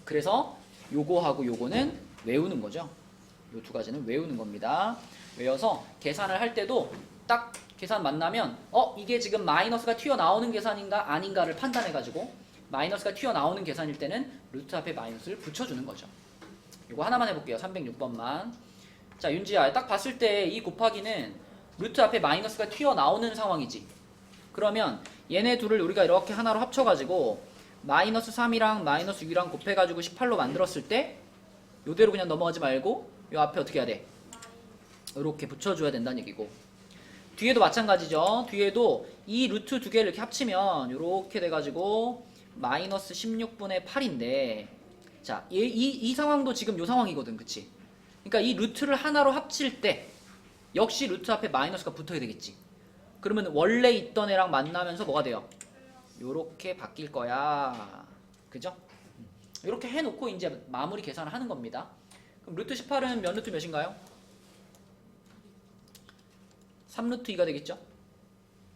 [SPEAKER 1] 그래서 요거하고 요거는 외우는 거죠. 요 두 가지는 외우는 겁니다. 외워서 계산을 할 때도 딱 계산 만나면 이게 지금 마이너스가 튀어나오는 계산인가 아닌가를 판단해가지고 마이너스가 튀어나오는 계산일 때는 루트 앞에 마이너스를 붙여주는 거죠. 이거 하나만 해볼게요. 306번만. 자 윤지야 딱 봤을 때 이 곱하기는 루트 앞에 마이너스가 튀어나오는 상황이지. 그러면 얘네 둘을 우리가 이렇게 하나로 합쳐가지고 마이너스 3이랑 마이너스 6이랑 곱해가지고 18로 만들었을 때 요대로 그냥 넘어가지 말고 요 앞에 어떻게 해야 돼? 이렇게 붙여줘야 된다는 얘기고 뒤에도 마찬가지죠. 뒤에도 이 루트 두 개를 이렇게 합치면 이렇게 돼가지고 마이너스 16분의 8인데 자, 이 상황도 지금 이 상황이거든. 그치? 그러니까 이 루트를 하나로 합칠 때 역시 루트 앞에 마이너스가 붙어야 되겠지. 그러면 원래 있던 애랑 만나면서 뭐가 돼요? 요렇게 바뀔 거야. 그죠? 이렇게 해놓고 이제 마무리 계산을 하는 겁니다. 그럼 루트 18은 몇 루트 몇인가요? 3루트 2가 되겠죠?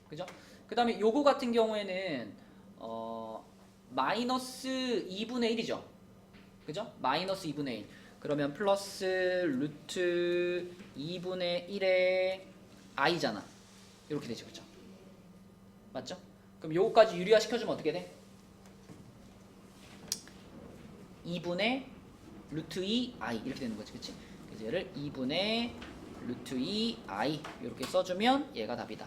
[SPEAKER 1] 그죠? 그 다음에 요거 같은 경우에는 마이너스 2분의 1이죠. 그죠? 마이너스 2분의 1. 그러면 플러스 루트 2분의 1의 i잖아. 이렇게 되죠. 그죠? 맞죠? 그럼 요거까지 유리화 시켜주면 어떻게 돼? 2분의 루트 2i 이렇게 되는 거지. 그치? 그래서 얘를 2분의 루트 2i 이렇게 써주면 얘가 답이다.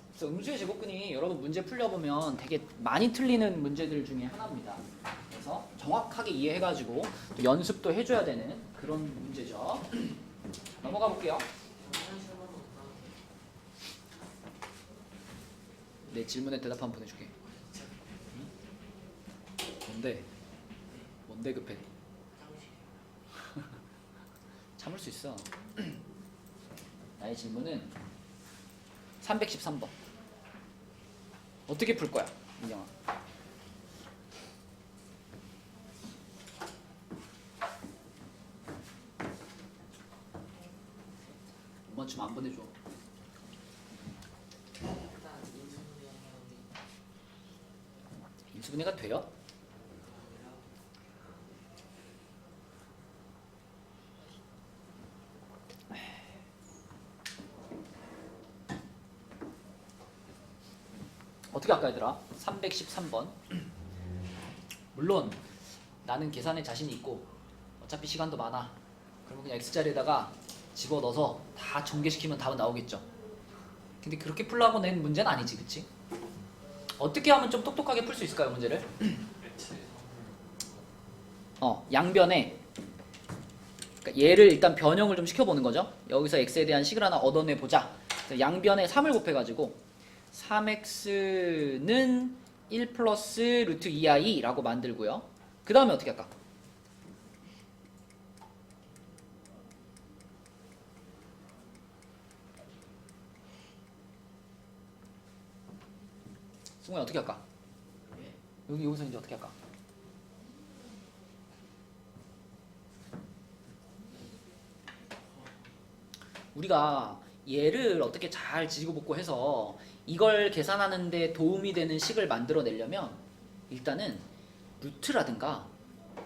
[SPEAKER 1] 그래서 음수의 제곱근이 여러분 문제 풀려보면 되게 많이 틀리는 문제들 중에 하나입니다. 그래서 정확하게 이해해가지고 또 연습도 해줘야 되는 그런 문제죠. 넘어가 볼게요. 내 질문에 대답 한번 보내줄게. 뭔데? 뭔데 급해? 참을 수 있어. 나의 질문은 313번. 어떻게 풀 거야, 민영아? 이번 주 안 보내줘. 인수분해가 돼요? 어떻게 할까 얘들아? 313번. 물론 나는 계산에 자신이 있고 어차피 시간도 많아. 그러면 그냥 x자리에다가 집어넣어서 다 전개시키면 답은 나오겠죠. 근데 그렇게 풀라고 낸 문제는 아니지. 그치? 어떻게 하면 좀 똑똑하게 풀 수 있을까요 문제를? 양변에 그러니까 얘를 일단 변형을 좀 시켜보는 거죠. 여기서 x에 대한 식을 하나 얻어내보자. 양변에 3을 곱해가지고 3x는 1 플러스 루트 2i 라고 만들고요. 그 다음에 어떻게 할까? 승우야 어떻게 할까? 여기서 이제 어떻게 할까? 우리가 얘를 어떻게 잘 지지고볶고해서 이걸 계산하는데 도움이 되는 식을 만들어내려면 일단은 루트라든가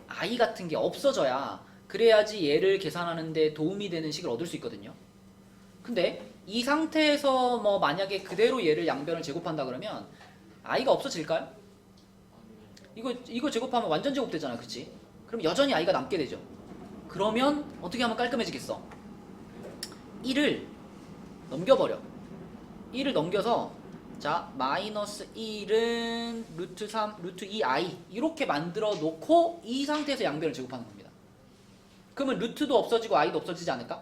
[SPEAKER 1] i 같은 게 없어져야 그래야지 얘를 계산하는데 도움이 되는 식을 얻을 수 있거든요. 근데 이 상태에서 뭐 만약에 그대로 얘를 양변을 제곱한다 그러면 i가 없어질까요? 이거 제곱하면 완전 제곱되잖아. 그치? 그럼 여전히 i가 남게 되죠. 그러면 어떻게 하면 깔끔해지겠어? 1을 넘겨버려. 1을 넘겨서 자 마이너스 1은 루트 3, 루트 2i 이렇게 만들어 놓고 이 상태에서 양변을 제곱하는 겁니다. 그러면 루트도 없어지고 i도 없어지지 않을까?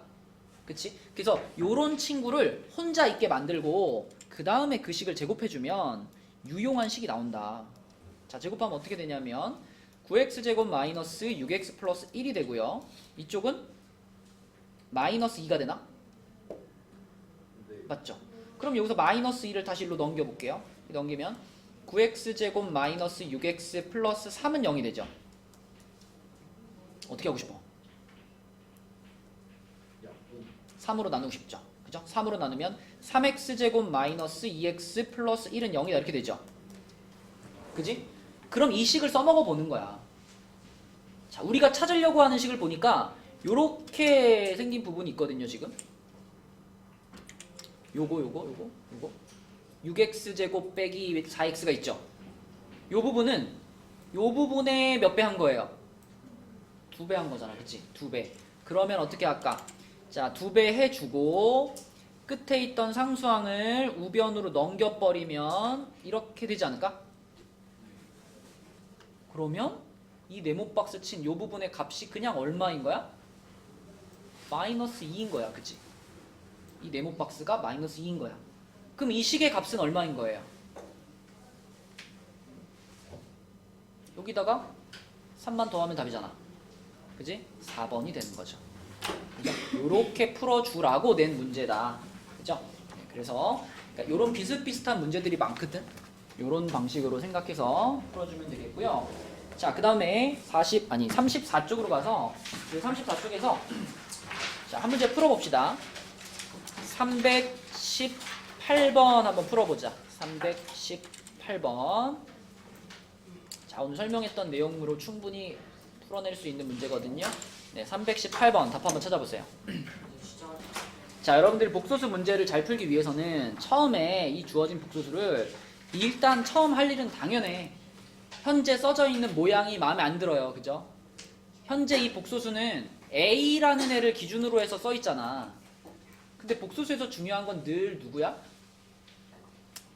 [SPEAKER 1] 그치? 그래서 요런 친구를 혼자 있게 만들고 그 다음에 그 식을 제곱해주면 유용한 식이 나온다. 자 제곱하면 어떻게 되냐면 9x제곱 마이너스 6x 플러스 1이 되고요. 이쪽은 마이너스 2가 되나? 맞죠? 그럼 여기서 마이너스 2를 다시 일로 넘겨볼게요. 넘기면 9x제곱 마이너스 6x 플러스 3은 0이 되죠. 어떻게 하고 싶어? 3으로 나누고 싶죠. 그죠? 3으로 나누면 3x제곱 마이너스 2x 플러스 1은 0이다 이렇게 되죠. 그지? 그럼 이 식을 써먹어 보는 거야. 자, 우리가 찾으려고 하는 식을 보니까 요렇게 생긴 부분이 있거든요 지금. 요거 6x제곱 빼기 4x가 있죠. 요 부분에 몇 배 한 거예요? 2배 한 거잖아. 그치? 2배. 그러면 어떻게 할까? 자, 2배 해주고 끝에 있던 상수항을 우변으로 넘겨버리면 이렇게 되지 않을까? 그러면 이 네모박스 친 요 부분의 값이 그냥 얼마인 거야? 마이너스 2인 거야. 그치? 이 네모 박스가 마이너스 2인 거야. 그럼 이 식의 값은 얼마인 거예요? 여기다가 3만 더하면 답이잖아. 그지? 4번이 되는 거죠. 그죠? 요렇게 풀어주라고 낸 문제다. 그죠? 네, 그래서 그러니까 요런 비슷비슷한 문제들이 많거든. 요런 방식으로 생각해서 풀어주면 되겠고요. 자, 그 다음에 34쪽으로 가서 34쪽에서 자, 한 문제 풀어봅시다. 318번 한번 풀어보자. 318번. 자, 오늘 설명했던 내용으로 충분히 풀어낼 수 있는 문제거든요. 네, 318번 답 한번 찾아보세요. 자, 여러분들이 복소수 문제를 잘 풀기 위해서는 처음에 이 주어진 복소수를 일단 처음 할 일은 당연해. 현재 써져 있는 모양이 마음에 안 들어요. 그죠? 현재 이 복소수는 A라는 애를 기준으로 해서 써 있잖아. 근데 복소수에서 중요한 건 늘 누구야?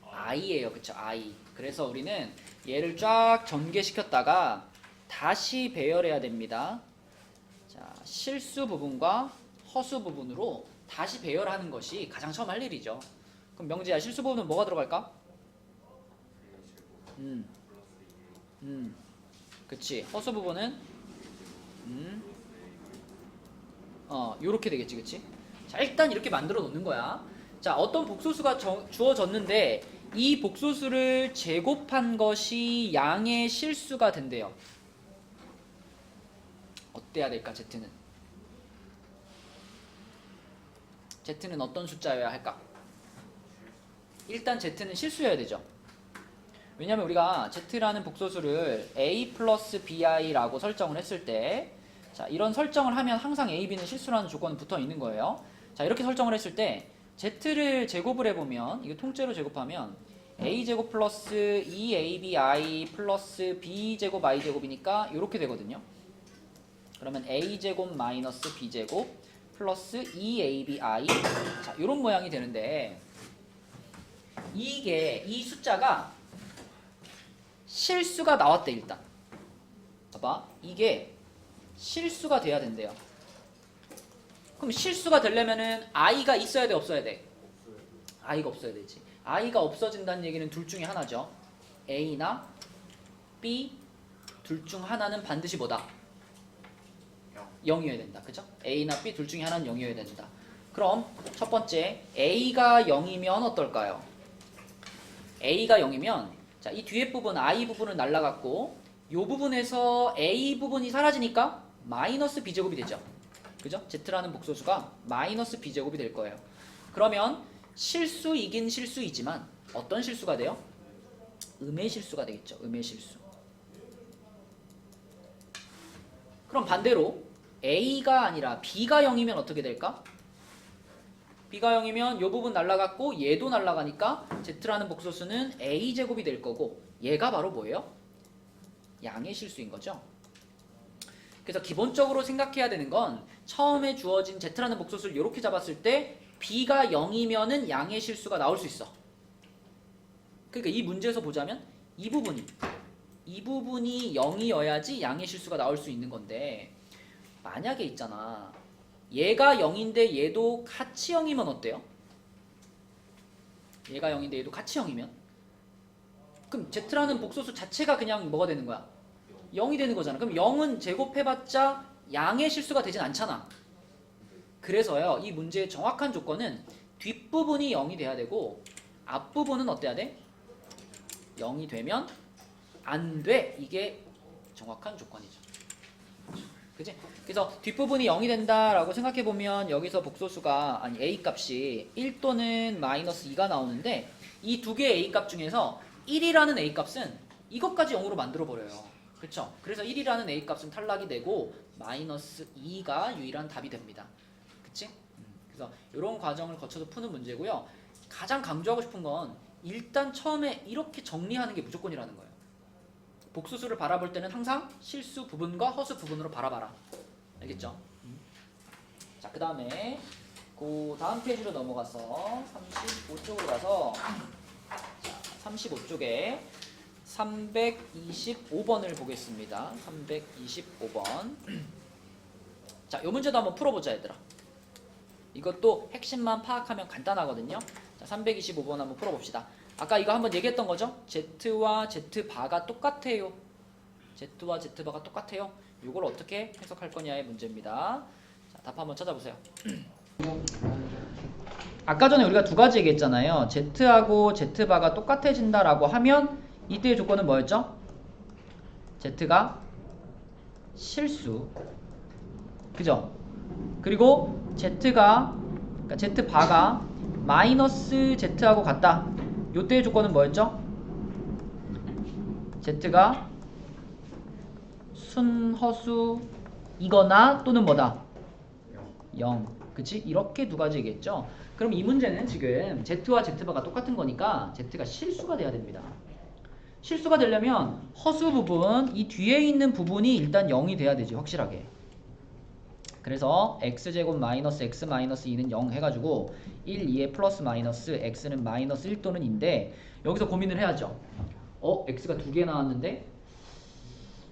[SPEAKER 1] I예요. 그쵸? I. 그래서 우리는 얘를 쫙 전개시켰다가 다시 배열해야 됩니다. 자, 실수 부분과 허수 부분으로 다시 배열하는 것이 가장 처음 할 일이죠. 그럼 명지야, 실수 부분은 뭐가 들어갈까? 그치. 허수 부분은 요렇게 되겠지. 그치? 자, 일단 이렇게 만들어 놓는 거야. 자, 어떤 복소수가 주어졌는데 이 복소수를 제곱한 것이 양의 실수가 된대요. 어때야 될까, Z는? Z는 어떤 숫자여야 할까? 일단 Z는 실수여야 되죠. 왜냐면 우리가 Z라는 복소수를 A 플러스 BI라고 설정을 했을 때, 자, 이런 설정을 하면 항상 A, B는 실수라는 조건은 붙어 있는 거예요. 자, 이렇게 설정을 했을 때 Z를 제곱을 해보면, 이거 통째로 제곱하면 A제곱 플러스 2ABI 플러스 B제곱 I제곱이니까 이렇게 되거든요. 그러면 A제곱 마이너스 B제곱 플러스 2ABI, 자, 이런 모양이 되는데, 이 숫자가 실수가 나왔대. 일단 봐봐, 이게 실수가 돼야 된대요. 그럼 실수가 되려면은 I가 있어야 돼, 없어야 돼? I가 없어야 되지. I가 없어진다는 얘기는 둘 중에 하나죠. A나 B 둘 중 하나는 반드시 뭐다? 0이어야 된다. 그죠? A나 B 둘 중에 하나는 0이어야 된다. 그럼 첫 번째, A가 0이면 어떨까요? A가 0이면, 자, 이 뒤에 부분 I 부분은 날라갔고 이 부분에서 A 부분이 사라지니까 마이너스 B제곱이 되죠. 그죠? Z라는 복소수가 마이너스 B제곱이 될 거예요. 그러면 실수이긴 실수이지만 어떤 실수가 돼요? 음의 실수가 되겠죠. 음의 실수. 그럼 반대로 A가 아니라 B가 0이면 어떻게 될까? B가 0이면 이 부분 날라갔고 얘도 날라가니까 Z라는 복소수는 A제곱이 될 거고, 얘가 바로 뭐예요? 양의 실수인 거죠. 그래서 기본적으로 생각해야 되는 건 처음에 주어진 Z라는 복소수를 이렇게 잡았을 때 B가 0이면은 양의 실수가 나올 수 있어. 그러니까 이 문제에서 보자면 이 부분이 0이어야지 양의 실수가 나올 수 있는 건데, 만약에 있잖아, 얘가 0인데 얘도 같이 0이면 어때요? 얘가 0인데 얘도 같이 0이면? 그럼 Z라는 복소수 자체가 그냥 뭐가 되는 거야? 0이 되는 거잖아. 그럼 0은 제곱해봤자 양의 실수가 되진 않잖아. 그래서요, 이 문제의 정확한 조건은 뒷부분이 0이 돼야 되고 앞부분은 어때야 돼? 0이 되면 안 돼. 이게 정확한 조건이죠. 그치? 그래서 뒷부분이 0이 된다라고 생각해보면 여기서 복소수가, 아니 A 값이 1 또는 마이너스 2가 나오는데, 이 두 개의 A 값 중에서 1이라는 A 값은 이것까지 0으로 만들어버려요. 그쵸? 그래서 1이라는 A 값은 탈락이 되고 마이너스 2가 유일한 답이 됩니다. 그치? 그래서 이런 과정을 거쳐서 푸는 문제고요. 가장 강조하고 싶은 건 일단 처음에 이렇게 정리하는 게 무조건이라는 거예요. 복수수를 바라볼 때는 항상 실수 부분과 허수 부분으로 바라봐라. 알겠죠? 자, 그 다음에 그 다음 페이지로 넘어가서 35쪽으로 가서, 자, 35쪽에 325번을 보겠습니다. 325번. 자, 이 문제도 한번 풀어보자, 얘들아. 이것도 핵심만 파악하면 간단하거든요. 자, 325번 한번 풀어봅시다. 아까 이거 한번 얘기했던 거죠? Z와 Z바가 똑같아요. Z와 Z바가 똑같아요. 이걸 어떻게 해석할 거냐의 문제입니다. 자, 답 한번 찾아보세요. 아까 전에 우리가 두 가지 얘기했잖아요. Z하고 Z바가 똑같아진다라고 하면 이때의 조건은 뭐였죠? Z가 실수. 그죠? 그리고 그러니까 Z바가 마이너스 Z하고 같다. 요때의 조건은 뭐였죠? Z가 순허수이거나 또는 뭐다? 0. 그치? 이렇게 두 가지 얘기했죠? 그럼 이 문제는 지금 Z와 Z바가 똑같은 거니까 Z가 실수가 돼야 됩니다. 실수가 되려면 허수 부분, 이 뒤에 있는 부분이 일단 0이 돼야 되지, 확실하게. 그래서 x제곱 마이너스 x 마이너스 2는 0 해가지고 1, 2에 플러스 마이너스 x는 마이너스 1 또는 2인데 여기서 고민을 해야죠. x가 두 개 나왔는데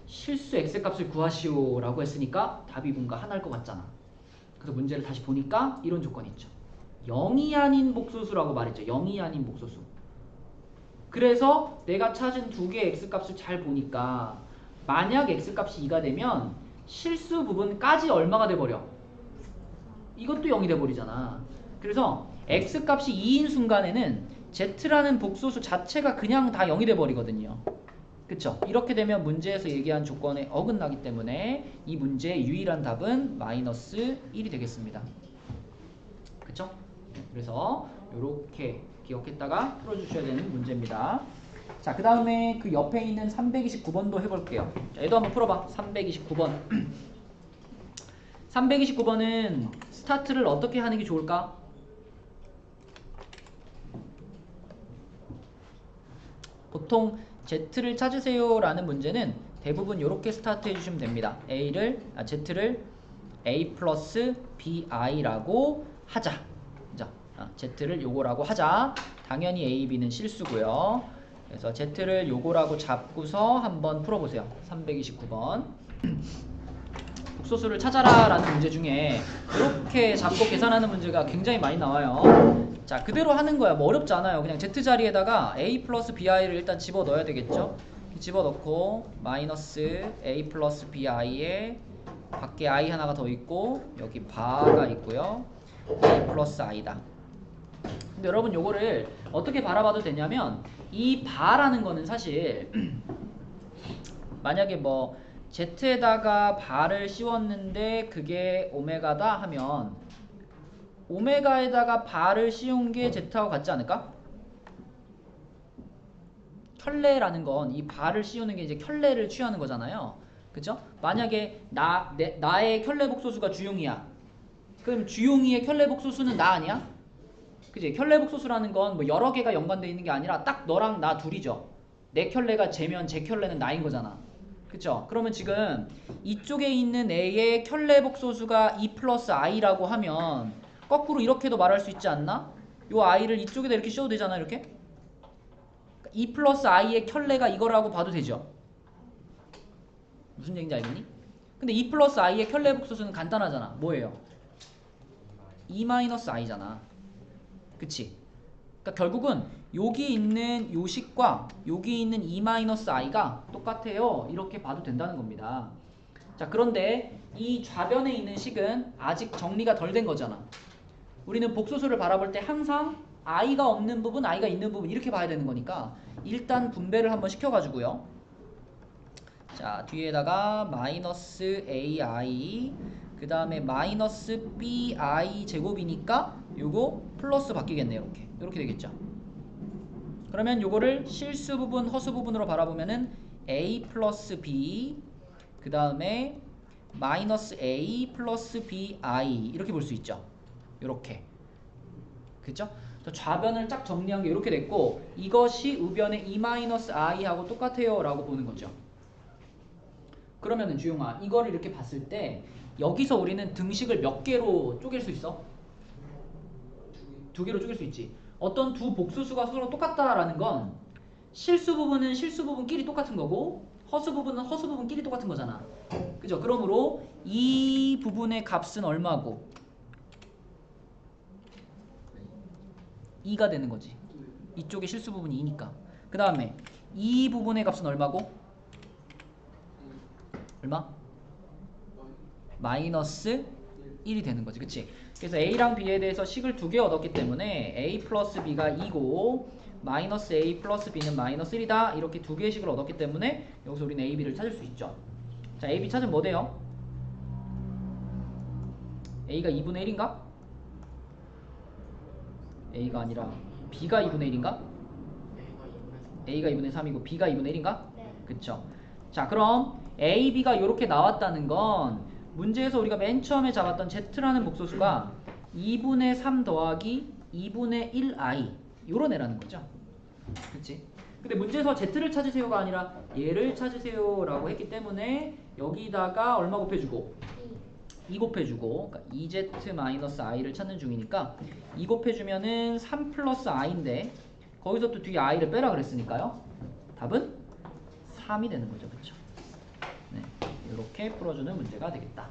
[SPEAKER 1] 실수 x값을 구하시오 라고 했으니까 답이 뭔가 하나일 것 같잖아. 그래서 문제를 다시 보니까 이런 조건이 있죠. 0이 아닌 복소수라고 말했죠. 0이 아닌 복소수. 그래서 내가 찾은 두 개의 x값을 잘 보니까 만약 x값이 2가 되면 실수 부분까지 얼마가 돼버려? 이것도 0이 돼버리잖아. 그래서 x값이 2인 순간에는 z라는 복소수 자체가 그냥 다 0이 돼버리거든요. 그쵸? 이렇게 되면 문제에서 얘기한 조건에 어긋나기 때문에 이 문제의 유일한 답은 마이너스 1이 되겠습니다. 그쵸? 그래서 이렇게 기억했다가 풀어주셔야 되는 문제입니다. 자, 그 다음에 그 옆에 있는 329번도 해볼게요. 자, 얘도 한번 풀어봐. 329번. 329번은 스타트를 어떻게 하는 게 좋을까? 보통 Z를 찾으세요 라는 문제는 대부분 이렇게 스타트 해주시면 됩니다. Z를 A 플러스 BI라고 하자. 자, Z를 요거라고 하자. 당연히 A, B는 실수고요. 그래서 Z를 요거라고 잡고서 한번 풀어보세요. 329번. 복소수를 찾아라 라는 문제 중에 이렇게 잡고 계산하는 문제가 굉장히 많이 나와요. 자, 그대로 하는 거야. 뭐 어렵지 않아요. 그냥 Z 자리에다가 A 플러스 BI를 일단 집어 넣어야 되겠죠. 집어 넣고 마이너스 A 플러스 BI에 밖에 I 하나가 더 있고 여기 바가 있고요. A 플러스 I다. 근데 여러분 요거를 어떻게 바라봐도 되냐면 이 바라는 거는 사실 만약에 뭐 Z에다가 바를 씌웠는데 그게 오메가다 하면 오메가에다가 바를 씌운 게 Z하고 같지 않을까? 켤레라는 건 이 바를 씌우는 게 이제 켤레를 취하는 거잖아요. 그죠? 만약에 나의 켤레 복소수가 주용이야. 그럼 주용이의 켤레 복소수는 나 아니야? 그지? 켤레 복소수라는 건 뭐 여러 개가 연관되어 있는 게 아니라 딱 너랑 나 둘이죠. 내 켤레가 쟤면 제 켤레는 나인 거잖아. 그쵸? 그러면 지금 이쪽에 있는 A의 켤레 복소수가 2 플러스 I라고 하면 거꾸로 이렇게도 말할 수 있지 않나? 요 I를 이쪽에다 이렇게 씌워도 되잖아, 이렇게? 2 플러스 I의 켤레가 이거라고 봐도 되죠? 무슨 얘기인지 알겠니? 근데 2 플러스 I의 켤레 복소수는 간단하잖아. 뭐예요? 2 마이너스 I잖아. 그치? 그러니까 결국은 여기 있는 요 식과 여기 있는 2 마이너스 I가 똑같아요. 이렇게 봐도 된다는 겁니다. 자, 그런데 이 좌변에 있는 식은 아직 정리가 덜 된 거잖아. 우리는 복소수를 바라볼 때 항상 I가 없는 부분, I가 있는 부분 이렇게 봐야 되는 거니까 일단 분배를 한번 시켜가지고요. 자, 뒤에다가 마이너스 AI 그 다음에 마이너스 BI 제곱이니까 요거 플러스 바뀌겠네요. 이렇게 되겠죠. 그러면 요거를 실수 부분, 허수 부분으로 바라보면은 A 플러스 B 그 다음에 마이너스 A 플러스 BI 이렇게 볼 수 있죠. 요렇게. 그죠? 좌변을 쫙 정리한 게 이렇게 됐고 이것이 우변의 E 마이너스 I하고 똑같아요 라고 보는 거죠. 그러면은 주용아 이거를 이렇게 봤을 때 여기서 우리는 등식을 몇 개로 쪼갤 수 있어? 두 개로 쪼갤 수 있지. 어떤 두 복소수가 서로 똑같다라는 건 실수 부분은 실수 부분끼리 똑같은 거고 허수 부분은 허수 부분끼리 똑같은 거잖아. 그죠? 그러므로 이 부분의 값은 얼마고 2가 되는 거지. 이쪽에 실수 부분이 2니까. 그 다음에 이 부분의 값은 얼마고? 얼마? 마이너스 1이 되는 거지. 그치? 그래서 A랑 B에 대해서 식을 두 개 얻었기 때문에 A 플러스 B가 2고 마이너스 A 플러스 B는 마이너스 1이다. 이렇게 두 개의 식을 얻었기 때문에 여기서 우리는 A, B를 찾을 수 있죠. 자, A, B 찾으면 뭐 돼요? A가 2분의 1인가? A가 아니라 B가 2분의 1인가? A가 2분의 3이고 B가 2분의 1인가?
[SPEAKER 2] 네.
[SPEAKER 1] 그쵸. 자, 그럼 A, B가 이렇게 나왔다는 건 문제에서 우리가 맨 처음에 잡았던 Z라는 목소수가 2분의 3 더하기 2분의 1i 요런 애라는 거죠. 그치? 근데 문제에서 Z를 찾으세요가 아니라 얘를 찾으세요 라고 했기 때문에 여기다가 얼마 곱해주고 2 곱해주고 그러니까 2z-i를 찾는 중이니까 2 곱해주면은 3 플러스 i인데 거기서 또 뒤에 i를 빼라 그랬으니까요. 답은 3이 되는 거죠. 그쵸? 네, 이렇게 풀어주는 문제가 되겠다.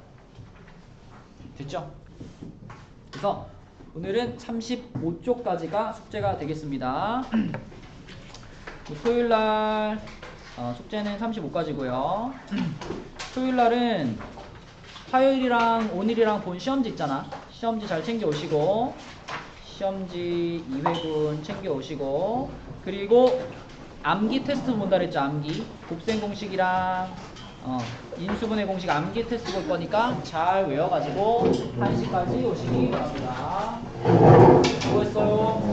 [SPEAKER 1] 됐죠? 그래서 오늘은 35쪽까지가 숙제가 되겠습니다. 토요일날 숙제는 35까지고요. 토요일날은 화요일이랑 오늘이랑 본 시험지 있잖아. 시험지 잘 챙겨 오시고 시험지 2회분 챙겨 오시고 그리고 암기 테스트 본다 그랬죠. 암기 곱셈 공식이랑 인수분해 공식 암기 테스트 볼 거니까 잘 외워가지고 1시까지 오시기 바랍니다. 수고했어요.